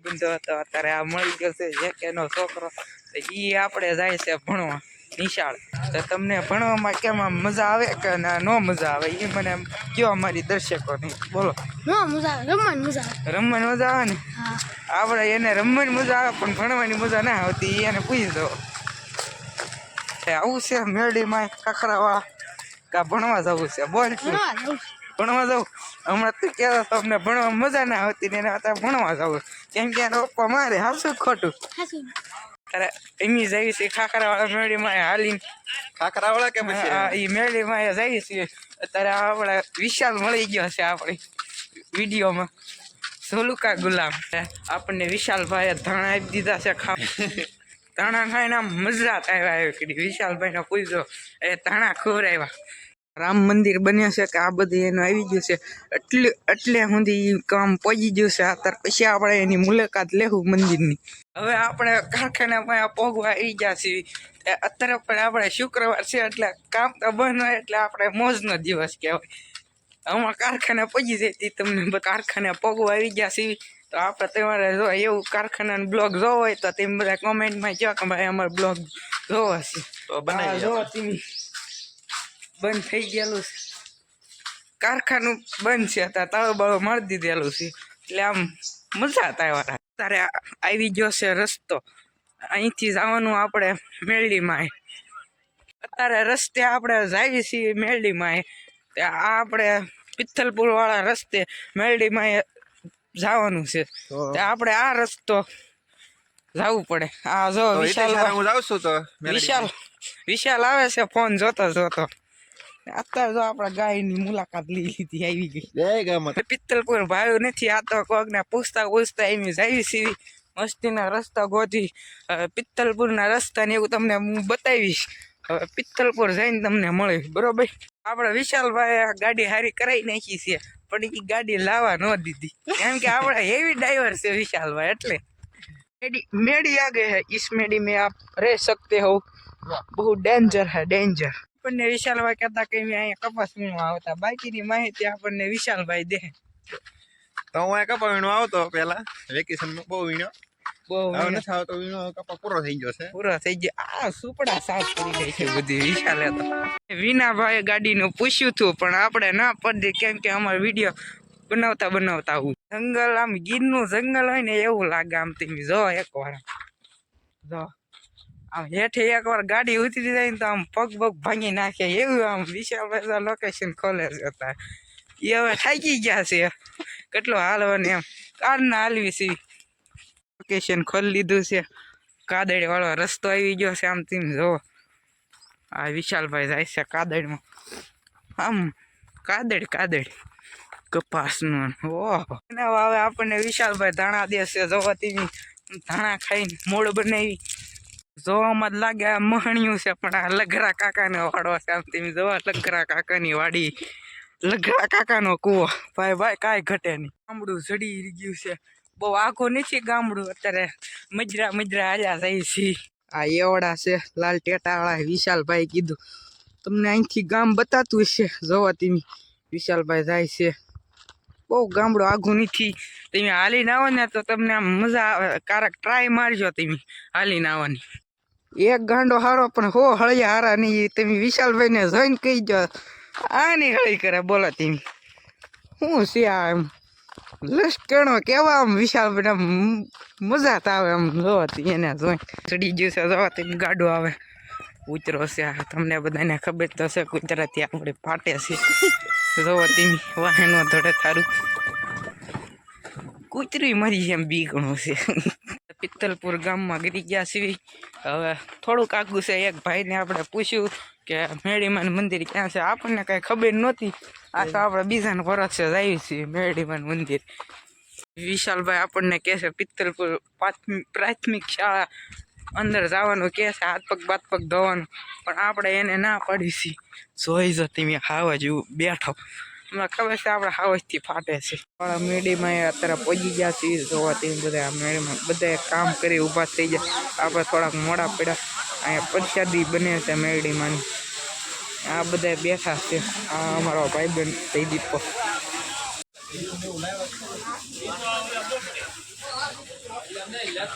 ભાઈબંધો હતો અત્યારે આ મળી ગયો છે જેકેનો છોકરો એ આપણે જાય છે ભણવા નિશાળ તો તમને ભણવામાં કેમ આમ મજા આવે કે ન મજા આવે એ મને કયો અમારી દર્શકોને બોલો. રમવાની મજા આવે ને આપણે એને રમવાની મજા આવે પણ ભણવાની મજા ના આવતી એને પૂછી દો. આવું છે મેરડીમાં કાકરાવા કા ભણવા જવું છે બોલ ભણવા જવું હમણાં તું કહેતો તમને ભણવા મજા ના આવતી ને અત્યારે ભણવા જવું કેમ કે એનો પપ્પા મારે હાસું ખોટું ત્યારે એમી જઈએ છીએ ખાખરાવાળા મેરડીમાં હાલીને ખાખરાવાળા કે પછી એ મેરડીમાં જઈએ છીએ અત્યારે આપણે વિશાલ મળી ગયો છે આપણે વિડીયોમાં સોલુકા ગુલામ આપણને વિશાલભાઈએ ધાણા આપી દીધા છે ધાણા ખાઈને આમ મજા આવ્યા કે વિશાલભાઈને પૂછજો એ ધાણા ખવડાવ્યા. રામ મંદિર બન્યા છે કે આ બધું એનું આવી ગયું છે એટલે સુધી કામ પહોંચી ગયું છે અત્યારે પછી આપણે એની મુલાકાત લેવું મંદિરની. હવે આપણે કારખાનામાં પહોંચવા આવી ગયા છીએ અત્યારે પણ આપણે શુક્રવાર છે એટલે કામ તો બંધ હોય એટલે આપણે મોજનો દિવસ કહેવાય. હમણાં કારખાને પહોંચી જતી તમને કારખાને પહોંચવા આવી ગયા છીએ તો આપણે તમારે જો એવું કારખાનાનો બ્લોગ જોવો હોય તો તમે બધા કોમેન્ટમાં કહો કે ભાઈ અમારો બ્લોગ જોવો છે તો બનાવી જોવો તમે. બંધ થઈ ગયેલું છે કારખાનું બંધ છે અત્યારે તાળો બાળો મારી દીધેલું છે એટલે આમ મજા આવ્યા. અત્યારે આવી ગયો છે રસ્તો અહીંથી જવાનું આપણે મેરડીમાં. અત્યારે રસ્તે આપણે જઈએ છીએ મેરડીમાં આપણે પિત્થલપુર વાળા રસ્તે મેરડીમાં જવાનું છે આપણે આ રસ્તો જવું પડે. આ જો વિશાલ આવે છે ફોન જોતો અત્યારે જો આપણા ગાયની મુલાકાત લીધી આવી ગઈ. પિત્તલપુર ભાવ્યું નથી આ તો કોકને પૂછતા એમ જાય સીવી મસ્તીના રસ્તા ગોતી પિત્તલપુરના રસ્તા ને એવું તમને હું બતાવીશ. હવે પિત્તલપુર જઈને તમને મળે બરોબર. આપણે વિશાલભાઈ ગાડી હારી કરાવી નાખી છે પણ એ ગાડી લાવવા ન દીધી કેમ કે આપણે હેવી ડ્રાઈવર છે વિશાલભાઈ એટલે મેડી આગે હે इस मेडी में आप रह सकते हो બહુ ડેન્જર હે ડેન્જર. આપણને વિશાલભાઈ કહેતા કે અહીંયા કપાસ વીણવા આવતા બાકીની માહિતી આપણને વિશાલભાઈ દે. તો હું કપા વીણવા આવતો પેલા વેકેશનમાં બહુ વીણ્યો નથી આવતો વીણો કપા પૂરો થઈ ગયો છે આ સુપડા સાફ કરી ગઈ છે બધી વિશાલે તો. વિનાભાઈ ગાડીનું પૂછ્યું હતું પણ આપણે ના પડી કેમ કે અમારો વિડીયો બનાવતા આવું જંગલ આમ ગીરનું જંગલ હોય ને એવું લાગે આમ તમે જો એકવાર જો આમ હેઠે એકવાર ગાડી ઉતરી જાય ને તો આમ પગ ભાંગી નાખે એવું આમ વિશાલભાઈ લોકેશન ખોલે છે અત્યારે એ હવે થાકી ગયા છે કેટલો હાલવાની એમ કારના હાલવી છે લોકેશન ખોલી લીધું છે. કાદડ વાળો રસ્તો આવી ગયો છે આમ તમે જો આ વિશાલભાઈ જાય છે કાદડમાં આમ કાદડ કપાસનું ઓહ હવે આપણને વિશાલભાઈ ધાણા દેશે જોવા તેવી ધાણા ખાઈને મોડ બનાવી જોવામાં જ લાગે આ મહણિયું છે પણ આ લઘરા કાકાનો વાડો છે આમ તમે જોવા લઘરા કાકાની વાડી લઘરા કાકાનો કૂવો ભાઈ કાંઈ ઘટે નહીં. ગામડું જડી ગયું છે બહુ આખું નથી ગામડું અત્યારે મજરા હાલ્યા જાય છે. આ એવડા છે લાલ ટેટાવાળા વિશાલભાઈ કીધું તમને અહીંથી ગામ બતાતું હશે જોવા તમે વિશાલભાઈ જાય છે બહુ ગામડું આઘું નથી. તમે હાલીને આવો ને તો તમને આમ મજા આવે કારક ટ્રાય મારજો તમે હાલીને આવવાની. એક ગાંડો હારો પણ હો હળિયા હારા નહીં તમે વિશાલભાઈને જોઈને કહી દો આની હળી કરે બોલો તમે શું છે આ એમ લશ્કણો કેવા આમ વિશાલભાઈને મજા આવે આમ જોવાથી એને જોઈ ચડી ગયું છે જોવાથી ગાડું આવે કૂતરો છે તમને બધાને ખબર તો છે કૂતરાથી આપણે ફાટે છે જોવા તમે વાહનો ધડે થારું કૂતરી મરી એમ બીકણું છે. પિત્તલપુર ગામમાં ગરી ગયા છીએ હવે થોડુંક આગું છે એક ભાઈને આપણે પૂછ્યું કે મેરડીમાનું મંદિર ક્યાં છે આપણને કાંઈ ખબર નહોતી આ તો આપણે બીજાને ભરોસે જઈએ છીએ મેરડીમાનું મંદિર. વિશાલભાઈ આપણને કહે છે પિત્તલપુર પ્રાથમિક શાળા અંદર જવાનું કહે છે હાથ પગ ધોવાનું પણ આપણે એને ના પાડી છીએ જોઈ જો તમે હાવા જેવું બેઠો અમને ખબર છે આપણે હાવજથી ફાટે છે. પણ મેરડીમાં અત્યારે પહોંચી ગયા છીએ જોવા તમે બધા મેરડીમાં બધા કામ કરી ઊભા થઈ ગયા આપણે થોડાક મોડા પડ્યા અહીંયા પ્રસાદી બને છે મેરડીમાંની આ બધા બેઠા છે. આ અમારો ભાઈબંધ જયદીપ લઈ જાઓ.